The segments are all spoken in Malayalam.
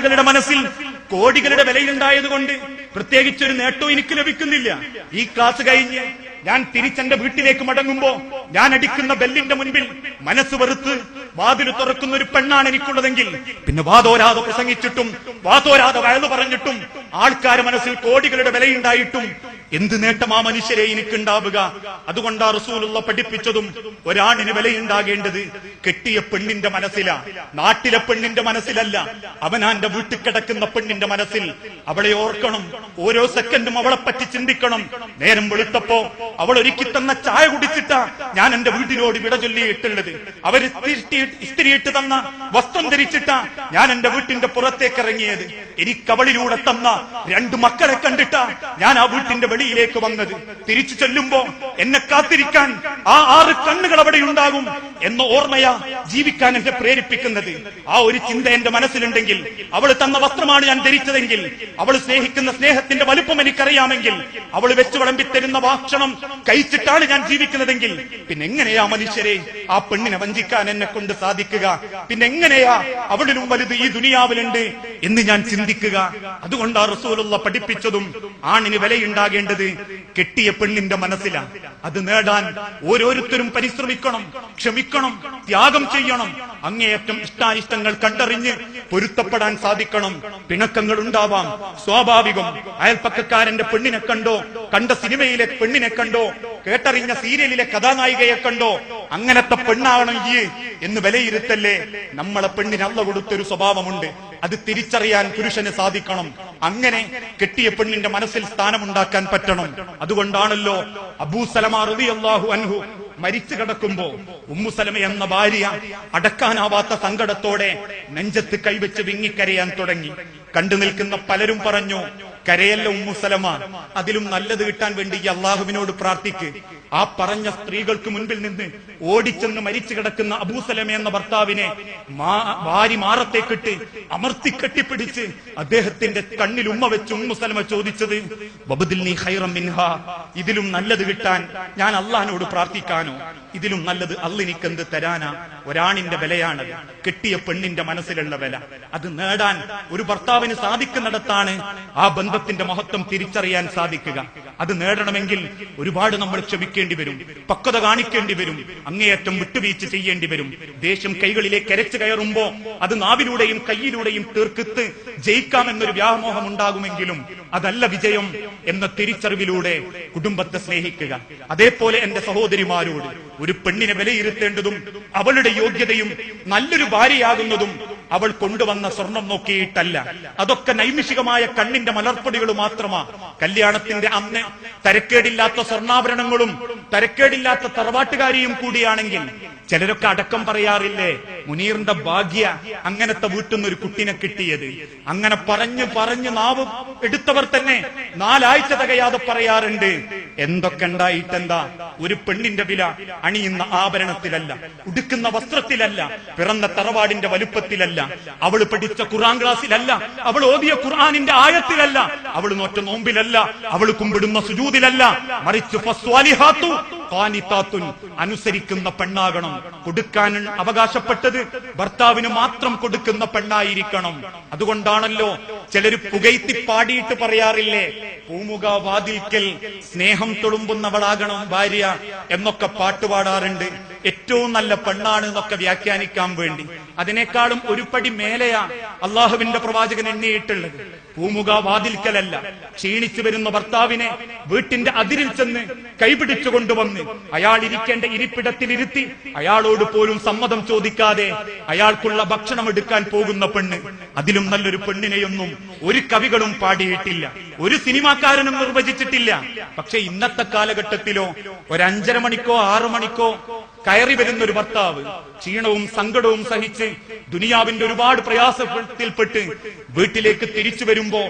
ആളുകളുടെ മനസ്സിൽ കോടികളുടെ വിലയുണ്ടായതുകൊണ്ട് പ്രത്യേകിച്ചൊരു നേട്ടവും എനിക്ക് ലഭിക്കുന്നില്ല. ഈ ക്ലാസ് കഴിഞ്ഞ് ഞാൻ തിരിച്ചെന്റെ വീട്ടിലേക്ക് മടങ്ങുമ്പോ ഞാൻ അടിക്കുന്ന ബെല്ലിന്റെ മുൻപിൽ മനസ്സ് വെറുത്ത് വാതിൽ തുറക്കുന്ന ഒരു പെണ്ണാണ് എനിക്കുള്ളതെങ്കിൽ പിന്നെ വാതോരാതെ പ്രസംഗിച്ചിട്ടും വാതോരാതെ വയലു പറഞ്ഞിട്ടും ആൾക്കാരുടെ മനസ്സിൽ കോടികളുടെ വിലയുണ്ടായിട്ടും എന്ത് നേട്ടം ആ മനുഷ്യരെ എനിക്കുണ്ടാവുക? അതുകൊണ്ടാ റസൂലുള്ള പഠിപ്പിച്ചതും ഒരാണിന് വിലയുണ്ടാകേണ്ടത് കെട്ടിയ പെണ്ണിന്റെ മനസ്സിലാ, നാട്ടിലെ പെണ്ണിന്റെ മനസ്സിലല്ല. അവനാന്റെ വീട്ടിൽ കിടക്കുന്ന പെണ്ണിന്റെ മനസ്സിൽ അവളെ ഓർക്കണം, ഓരോ സെക്കൻഡും അവളെ പറ്റി ചിന്തിക്കണം. നേരം വെളുത്തപ്പോ അവൾ ഒരുക്കി തന്ന ചായ കുടിച്ചിട്ടാ ഞാൻ എന്റെ വീട്ടിനോട് വിട ചൊല്ലിയിട്ടുള്ളത്. അവർ ഇസ്തിരിയിട്ട് തന്ന വസ്ത്രം ധരിച്ചിട്ടാ ഞാൻ എന്റെ വീട്ടിന്റെ പുറത്തേക്ക് ഇറങ്ങിയത്. എനിക്ക് അവളിലൂടെ തന്ന 2 മക്കളെ കണ്ടിട്ടാ ഞാൻ ആ വീട്ടിന്റെ വെളിയിലേക്ക് വന്നത്. തിരിച്ചു ചെല്ലുമ്പോ എന്നെ കാത്തിരിക്കാൻ ആ 6 കണ്ണുകൾ അവിടെ ഉണ്ടാകും എന്ന ഓർമ്മയാ ജീവിക്കാൻ എന്നെ പ്രേരിപ്പിക്കുന്നത്. ആ ഒരു ചിന്ത എന്റെ മനസ്സിലുണ്ടെങ്കിൽ, അവൾ തന്ന വസ്ത്രമാണ് ഞാൻ ധരിച്ചതെങ്കിൽ, അവൾ സ്നേഹിക്കുന്ന സ്നേഹത്തിന്റെ വലുപ്പം എനിക്കറിയാമെങ്കിൽ, അവൾ വെച്ച് വിളമ്പിത്തരുന്ന ഭക്ഷണം കഴിച്ചിട്ടാണ് ഞാൻ ജീവിക്കുന്നതെങ്കിൽ, പിന്നെ എങ്ങനെയാ മനുഷ്യരെ ആ പെണ്ണിനെ വഞ്ചിക്കാൻ എന്നെ കൊണ്ട് സാധിക്കുക? പിന്നെ എങ്ങനെയാ അവളിലും വലുത് ഈ ദുനിയാവിലുണ്ട് എന്ന് ഞാൻ ചിന്തിക്കുക? അതുകൊണ്ടാ റസൂലുള്ള പഠിപ്പിച്ചതും ആണിന് വിലയുണ്ടാകേണ്ടത് കെട്ടിയ പെണ്ണിന്റെ മനസ്സിലാണ്. അത് നേടാൻ ഓരോരുത്തരും പരിശ്രമിക്കണം, ക്ഷമിക്കണം, ത്യാഗം ചെയ്യണം. അങ്ങേയറ്റം ഇഷ്ടാനിഷ്ടങ്ങൾ കണ്ടറിഞ്ഞ് പൊരുത്തപ്പെടാൻ സാധിക്കണം. പിണക്കങ്ങൾ ഉണ്ടാവാം, സ്വാഭാവികം. അയൽപ്പക്കക്കാരന്റെ പെണ്ണിനെ കണ്ടോ, കണ്ട സിനിമയിലെ പെണ്ണിനെ കണ്ടോ, കേട്ടറിഞ്ഞ സീരിയലിലെ കഥാനായികയെ കണ്ടോ അങ്ങനത്തെ പെണ്ണാവണം ഈ എന്ന് വിലയിരുത്തല്ലേ. നമ്മളെ പെണ്ണിന് അള്ള കൊടുത്തൊരു സ്വഭാവമുണ്ട്, അത് തിരിച്ചറിയാൻ പുരുഷന് സാധിക്കണം. അങ്ങനെ കെട്ടിയ പെണ്ണിന്റെ മനസ്സിൽ സ്ഥാനമുണ്ടാക്കാൻ പറ്റണം. അതുകൊണ്ടാണല്ലോ അബൂ സലമ റളിയല്ലാഹു അൻഹു മരിച്ചു കിടക്കുമ്പോ ഉമ്മു സലമ എന്ന ഭാര്യ അടക്കാനാവാത്ത സങ്കടത്തോടെ നെഞ്ചത്ത് കൈവച്ച് വിങ്ങിക്കരയാൻ തുടങ്ങി. കണ്ടു നിൽക്കുന്ന പലരും പറഞ്ഞു, കരയല്ല ഉമ്മു സലമ, അതിലും നല്ലത് കിട്ടാൻ വേണ്ടി അള്ളാഹുവിനോട് പ്രാർത്ഥിക്ക്. ആ പറഞ്ഞ സ്ത്രീകൾക്ക് മുൻപിൽ നിന്ന് ഓടിച്ചെന്ന് മരിച്ചു കിടക്കുന്ന അബൂ സലമ എന്ന ഭർത്താവിനെ ഭാര്യ മാറത്തേക്കിട്ട് അമർത്തി കെട്ടിപ്പിടിച്ച് അദ്ദേഹത്തിന്റെ കണ്ണിൽ ഉമ്മ വെച്ച് ഉമ്മു സലമ ചോദിച്ചത്, വബ്ദിൽനി ഖൈറൻ മിൻഹാ, ഇതിലും നല്ലത് കിട്ടാൻ ഞാൻ അള്ളാഹിനോട് പ്രാർത്ഥിക്കാനോ? ഇതിലും നല്ലത് അള്ളാഹ് എനിക്കെന്ത് തരാനാ? ഒരാണിന്റെ വിലയാണത്, കെട്ടിയ പെണ്ണിന്റെ മനസ്സിലുള്ള വില. അത് നേടാൻ ഒരു ഭർത്താവിന് സാധിക്കുന്നിടത്താണ് ആ ബന്ധത്തിന്റെ മഹത്വം തിരിച്ചറിയാൻ സാധിക്കുക. അത് നേടണമെങ്കിൽ ഒരുപാട് നമ്മൾ ക്ഷമിക്കേണ്ടി വരും, പക്വത കാണിക്കേണ്ടി വരും, അങ്ങേയറ്റം വിട്ടുവീഴ്ച ചെയ്യേണ്ടി വരും. ദേഷ്യം കൈകളിലേക്ക് അരച്ചു കയറുമ്പോ അത് നാവിലൂടെയും കൈയിലൂടെയും തീർക്കിത്ത് ജയിക്കാമെന്നൊരു വ്യാമോഹം ഉണ്ടാകുമെങ്കിലും അതല്ല വിജയം എന്ന തിരിച്ചറിവിലൂടെ കുടുംബത്തെ സ്നേഹിക്കുക. അതേപോലെ എന്റെ സഹോദരിമാരോട് ഒരു പെണ്ണിനെ വിലയിരുത്തേണ്ടതും അവളുടെ യോഗ്യതയും നല്ലൊരു ഭാര്യയാകുന്നതും അവൾ കൊണ്ടുവന്ന സ്വർണം നോക്കിയിട്ടല്ല. അതൊക്കെ നൈമിഷികമായ കണ്ണിന്റെ മലർപ്പൊടികൾ മാത്രമാ. കല്യാണത്തിന്റെ അന്ന് തരക്കേടില്ലാത്ത സ്വർണ്ണാഭരണങ്ങളും തരക്കേടില്ലാത്ത തറവാട്ടുകാരിയും കൂടിയാണെങ്കിൽ ചിലരൊക്കെ അടക്കം പറയാറില്ലേ, മുനീറിന്റെ ഭാഗ്യ അങ്ങനത്തെ വീട്ടിൽ നിന്ന് ഒരു കുട്ടിനെ കിട്ടിയത്. അങ്ങനെ പറഞ്ഞു പറഞ്ഞു നാവ് എടുത്തവർ തന്നെ 4 ആഴ്ച തികയാതെ പറയാറുണ്ട്, എന്തൊക്കെ ഉണ്ടായിട്ടെന്താ? ഒരു പെണ്ണിന്റെ വില അണിയുന്ന ആഭരണത്തിലല്ല, ഉടുക്കുന്ന വസ്ത്രത്തിലല്ല, പിറന്ന തറവാടിന്റെ വലുപ്പത്തിലല്ല, അവൾ പഠിച്ച ഖുർആൻ ക്ലാസ്സിലല്ല, അവൾ ഓതിയ ഖുർആനിന്റെ ആയത്തിലല്ല, അവൾ നോറ്റ നോമ്പിലല്ല, അവൾ കുമ്പിടുന്ന സുജൂദിലല്ല, മറിച്ച് ഫസ്വാലിഹാത്തു ഖാനിതാത്തുൻ, അനുസരിക്കുന്ന പെണ്ണാകണം. കൊടുക്കാൻ അവകാശപ്പെട്ടത് ഭർത്താവിന് മാത്രം കൊടുക്കുന്ന പെണ്ണായിരിക്കണം. അതുകൊണ്ടാണല്ലോ ചിലര് പുകയ്ത്തി പാടിയിട്ട് പറയാറില്ലേ, പൂമുഖ വാതിൽക്കൽ സ്നേഹം തുളുമ്പുന്നവളാകണം ഭാര്യ എന്നൊക്കെ പാട്ടുപാടാറുണ്ട്. ഏറ്റവും നല്ല പെണ്ണാണ് എന്നൊക്കെ വ്യാഖ്യാനിക്കാൻ വേണ്ടി. അതിനേക്കാളും ഒരു പടി മേലെയാ അള്ളാഹുവിന്റെ പ്രവാചകൻ എണ്ണിയിട്ടുള്ളത്. പൂമുഖ വാതിൽക്കലല്ല, ക്ഷീണിച്ചു വരുന്ന ഭർത്താവിനെ വീട്ടിന്റെ അതിരിൽ ചെന്ന് കൈപിടിച്ചു കൊണ്ടുവന്ന് അയാൾ ഇരിക്കേണ്ട ഇരിപ്പിടത്തിലിരുത്തി അയാളോട് പോലും സമ്മതം ചോദിക്കാതെ അയാൾക്കുള്ള ഭക്ഷണം എടുക്കാൻ പോകുന്ന പെണ്ണ്. അതിലും നല്ലൊരു പെണ്ണിനെയൊന്നും ഒരു കവികളും പാടിയിട്ടില്ല, ഒരു സിനിമാക്കാരനും നിർവചിച്ചിട്ടില്ല. പക്ഷെ ഇന്നത്തെ കാലഘട്ടത്തിലോ 5:30 മണിക്കോ 6 മണിക്കോ കയറി വരുന്ന ഒരു ഭർത്താവ് ക്ഷീണവും സങ്കടവും സഹിച്ച് ദുനിയാവിന്റെ ഒരുപാട് പ്രയാസത്തിൽപ്പെട്ട് വീട്ടിലേക്ക് തിരിച്ചു വരുമ്പോ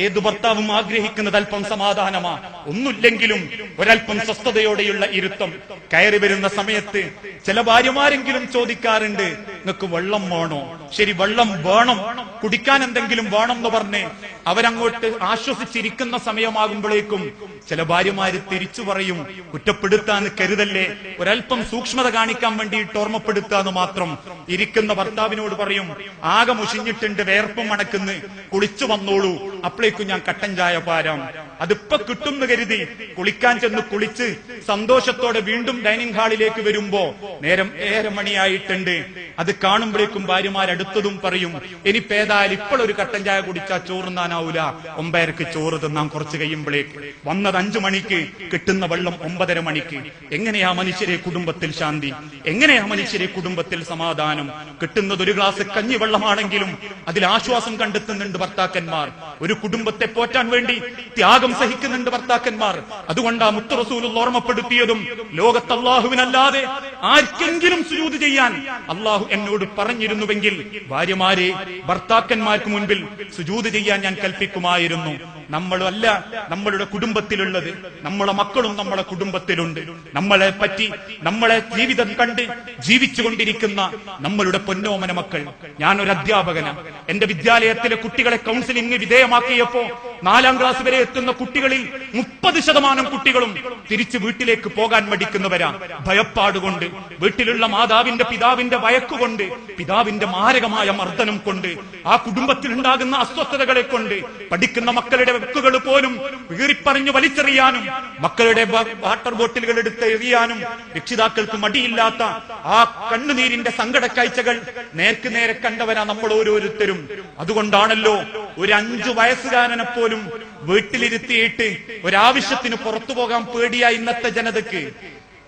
ഏതു ഭർത്താവും ആഗ്രഹിക്കുന്നത് അല്പം സമാധാനമാ, ഒന്നുമില്ലെങ്കിലും ഒരല്പം സ്വസ്ഥതയോടെയുള്ള ഇരുത്തം. കയറി വരുന്ന സമയത്ത് ചില ഭാര്യമാരെങ്കിലും ചോദിക്കാറുണ്ട്, നിങ്ങൾക്ക് വെള്ളം വേണോ? ശരി, വെള്ളം വേണം, കുടിക്കാൻ എന്തെങ്കിലും വേണം എന്ന് പറഞ്ഞ് അവരങ്ങോട്ട് ആശ്വസിച്ചിരിക്കുന്ന സമയമാകുമ്പോഴേക്കും ചില ഭാര്യമാര് തിരിച്ചു പറയും, കുറ്റപ്പെടുത്താൻ കരുതല്ലേ, ഒരല്പം സൂക്ഷ്മ സൂക്ഷ്മത കാണിക്കാൻ വേണ്ടിയിട്ട് ഓർമ്മപ്പെടുത്താന്ന് മാത്രം. ഇരിക്കുന്ന ഭർത്താവിനോട് പറയും, ആകെ മുഷിഞ്ഞിട്ടുണ്ട്, വേർപ്പം മണക്കുന്ന്, കുളിച്ചു വന്നോളൂ, അപ്പോഴേക്കും ഞാൻ കട്ടൻ ചായ പാരാം. അതിപ്പോ കിട്ടുമെന്ന് കരുതി കുളിക്കാൻ ചെന്ന് കുളിച്ച് സന്തോഷത്തോടെ വീണ്ടും ഡൈനിങ് ഹാളിലേക്ക് വരുമ്പോ നേരം 7 മണിയായിട്ടുണ്ട്. അത് കാണുമ്പോഴേക്കും ഭാര്യമാരടുത്തതും പറയും, ഇനിപ്പേതായാലും ഇപ്പോഴൊരു കട്ടൻ ചായ കുടിച്ചാൽ ചോറുന്നാനാവൂല, 9:30 ചോറ് തിന്നാൻ കുറച്ച് കഴിയുമ്പോഴേക്ക്. വന്നത് 5 മണിക്ക്, കിട്ടുന്ന വെള്ളം 9:30 മണിക്ക്. എങ്ങനെയാ മനുഷ്യരെ കുടുംബത്തിൽ ശാന്തി? എങ്ങനെയാ മനുഷ്യരെ കുടുംബത്തിൽ സമാധാനം? കിട്ടുന്നത് ഒരു ഗ്ലാസ് കഞ്ഞിവെള്ളമാണെങ്കിലും അതിൽ ആശ്വാസം കണ്ടെത്തുന്നുണ്ട് ഭർത്താക്കന്മാർ. ഒരു കുടുംബത്തെ പോറ്റാൻ വേണ്ടി ത്യാഗം സഹിക്കുന്നുണ്ട് ഭർത്താക്കന്മാർ. അതുകൊണ്ടാ മുത്ത് റസൂലുള്ള ഓർമ്മപ്പെടുത്തിയതും, ലോകത്ത് അല്ലാഹുവിനല്ലാതെ ആർക്കെങ്കിലും സുജൂദ് ചെയ്യാൻ അല്ലാഹു എന്നോട് പറഞ്ഞിരുന്നുവെങ്കിൽ ഭാര്യമാരെ ഭർത്താക്കന്മാർക്ക് മുൻപിൽ സുജൂദ് ചെയ്യാൻ ഞാൻ കൽപ്പിക്കുമായിരുന്നു. നമ്മളല്ല നമ്മളുടെ കുടുംബത്തിലുള്ളത്, നമ്മളെ മക്കളും നമ്മളെ കുടുംബത്തിലുണ്ട്. നമ്മളെ പറ്റി നമ്മളെ ജീവിതം കണ്ട് ജീവിച്ചുകൊണ്ടിരിക്കുന്ന നമ്മളുടെ പൊന്നോമന മക്കൾ. ഞാനൊരു അധ്യാപകനാണ്. എന്റെ വിദ്യാലയത്തിലെ കുട്ടികളെ കൗൺസിലിംഗ് വിധേയമാക്കിയപ്പോ 4ാം ക്ലാസ് വരെ എത്തുന്ന കുട്ടികളിൽ 30% കുട്ടികളും തിരിച്ചു വീട്ടിലേക്ക് പോകാൻ മടിക്കുന്നവരാ. ഭയപ്പാടുകൊണ്ട്, വീട്ടിലുള്ള മാതാവിന്റെ പിതാവിന്റെ വഴക്കുകൊണ്ട്, പിതാവിന്റെ മാരകമായ മർദ്ദനം കൊണ്ട്, ആ കുടുംബത്തിൽ ഉണ്ടാകുന്ന അസ്വസ്ഥതകളെ കൊണ്ട് പഠിക്കുന്ന മക്കളുടെ വെക്കുകൾ പോലും വീറിപ്പറിഞ്ഞു വലിച്ചെറിയാനും മക്കളുടെ വാട്ടർ ബോട്ടിലുകൾ എടുത്ത് എറിയാനും രക്ഷിതാക്കൾക്ക് മടിയില്ലാത്ത ആ കണ്ണുനീരിന്റെ സങ്കട കാഴ്ചകൾ നേർക്ക് നേരെ കണ്ടവരാ നമ്മൾ ഓരോരുത്തരും. അതുകൊണ്ടാണല്ലോ ഒരു 5 വയസ്സുകാരനെ പോലും വീട്ടിലിരുത്തിയിട്ട് ഒരാവശ്യത്തിന് പുറത്തു പോകാൻ പേടിയാ ഇന്നത്തെ ജനതയ്ക്ക്.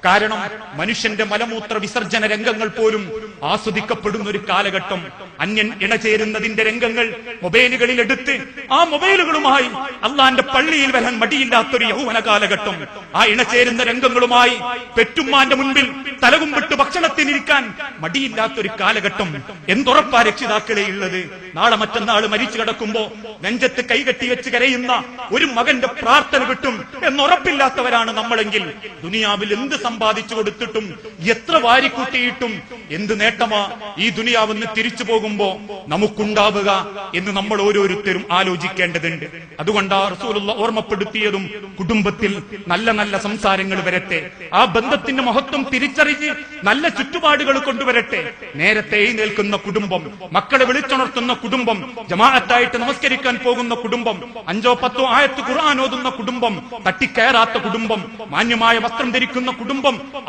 കാരണം മനുഷ്യന്റെ മലമൂത്ര വിസർജന രംഗങ്ങൾ പോലും ആസ്വദിക്കപ്പെടുന്ന ഒരു കാലഘട്ടം. അന്യൻ ഇണചേരുന്നതിന്റെ രംഗങ്ങൾ മൊബൈലുകളിൽ എടുത്ത് ആ മൊബൈലുകളുമായി അള്ളാന്റെ പള്ളിയിൽ വരാൻ മടിയില്ലാത്തൊരു യൗവന കാലഘട്ടം. ആ ഇണചേരുന്ന രംഗങ്ങളുമായി പെറ്റുമ്മാന്റെ മുൻപിൽ തലകുമ്പിട്ട് ഭക്ഷണത്തിനിരിക്കാൻ മടിയില്ലാത്തൊരു കാലഘട്ടം. എന്തുറപ്പാ രക്ഷിതാക്കളെ ഉള്ളത്? നാളെ മറ്റന്നാള് മരിച്ചു കിടക്കുമ്പോ നെഞ്ചത്ത് കൈകെട്ടി വെച്ച് കരയുന്ന ഒരു മകന്റെ പ്രാർത്ഥന കിട്ടും എന്നുറപ്പില്ലാത്തവരാണ് നമ്മളെങ്കിൽ ദുനിയാവിൽ എന്ത് സമ്പാദിച്ചു കൊടുത്തിട്ടും എത്ര വാരിക്കൂട്ടിയിട്ടും എന്ത് നേട്ടമാ ഈ ദുനിയാവെന്ന് തിരിച്ചു പോകുമ്പോ നമുക്കുണ്ടാവുക എന്ന് നമ്മൾ ഓരോരുത്തരും ആലോചിക്കേണ്ടതുണ്ട്. അതുകൊണ്ടാ റസൂലുള്ള ഓർമ്മപ്പെടുത്തിയതും, കുടുംബത്തിൽ നല്ല നല്ല സംസാരങ്ങൾ വരട്ടെ, ആ ബന്ധത്തിന്റെ മഹത്വം തിരിച്ചറിഞ്ഞ് നല്ല ചുറ്റുപാടുകൾ കൊണ്ടുവരട്ടെ. നേരത്തെ എഴുന്നേൽക്കുന്ന കുടുംബം, മക്കളെ വിളിച്ചുണർത്തുന്ന കുടുംബം, ജമാഅത്തായിട്ട് നമസ്കരിക്കാൻ പോകുന്ന കുടുംബം, 5ഓ 10ഓ ആയത്ത് ഖുർആൻ ഓതുന്ന കുടുംബം, തട്ടിക്കയറാത്ത കുടുംബം, മാന്യമായ വസ്ത്രം ധരിക്കുന്ന കുടുംബം,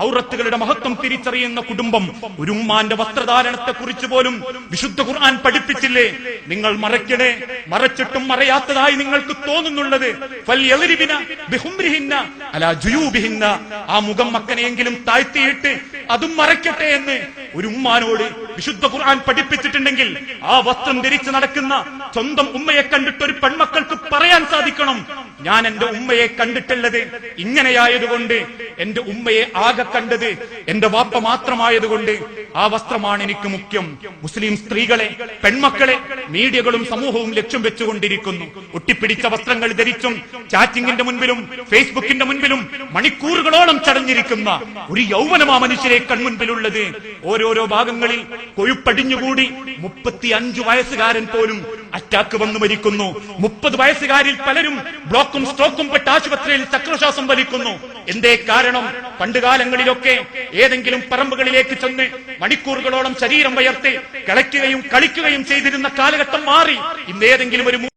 ഔറത്തുകളുടെ മഹത്വം തിരിച്ചറിയുന്ന കുടുംബം. ഒരു ഉമ്മാന്റെ വസ്ത്രധാരണത്തെ കുറിച്ച് പോലും വിശുദ്ധ ഖുർആൻ പഠിപ്പിച്ചില്ലേ? നിങ്ങൾ മറയ്ക്കണേ, മറച്ചിട്ടും മറയാത്തതായി നിങ്ങൾക്ക് തോന്നുന്നുള്ളത് ആ മുഖം മക്കനെയെങ്കിലും താഴ്ത്തിയിട്ട് അതും മറയ്ക്കട്ടെ എന്ന് ഒരു ഉമ്മാനോട് വിശുദ്ധ ഖുർആൻ പഠിപ്പിച്ചിട്ടുണ്ടെങ്കിൽ ആ വസ്ത്രം ധരിച്ച് നടക്കുന്ന സ്വന്തം ഉമ്മയെ കണ്ടിട്ട് ഒരു പെൺമക്കൾക്ക് പറയാൻ സാധിക്കണം, ഞാൻ എന്റെ ഉമ്മയെ കണ്ടിട്ടുള്ളത് ഇങ്ങനെയായതുകൊണ്ട്, എന്റെ ഉമ്മയെ ആകെ കണ്ടത് എന്റെ വാപ്പ മാത്രമായതുകൊണ്ട് ആ വസ്ത്രമാണ് എനിക്ക് മുഖ്യം. മുസ്ലിം സ്ത്രീകളെ, പെൺമക്കളെ മീഡിയകളും സമൂഹവും ലക്ഷ്യം വെച്ചുകൊണ്ടിരിക്കുന്നു. ഒട്ടിപ്പിടിച്ച വസ്ത്രങ്ങൾ ധരിച്ചും ചാറ്റിംഗിന്റെ മുൻപിലും ഫേസ്ബുക്കിന്റെ മുൻപിലും മണിക്കൂറുകളോളം ചടഞ്ഞിരിക്കുന്ന ഒരു യൗവനമാ മനുഷ്യരെ കൺമുൻപിലുള്ളത്. ഓരോരോ ഭാഗങ്ങളിൽ കൊഴുപ്പടിഞ്ഞുകൂടി 35 വയസ്സുകാരൻ പോലും അറ്റാക്ക് വന്നു മരിക്കുന്നു. 30 വയസ്സുകാരിൽ പലരും ബ്ലോക്കും സ്ട്രോക്കും പെട്ട് ആശുപത്രിയിൽ ചക്രശ്വാസം വലിക്കുന്നു. എന്തേ കാരണം? പണ്ടുകാലങ്ങളിലൊക്കെ ഏതെങ്കിലും പറമ്പുകളിലേക്ക് ചെന്ന് മണിക്കൂറുകളോളം ശരീരം വയർത്ത് കളിക്കുകയും കളിക്കുകയും ചെയ്തിരുന്ന കാലഘട്ടം മാറി. ഇന്ന് ഏതെങ്കിലും ഒരു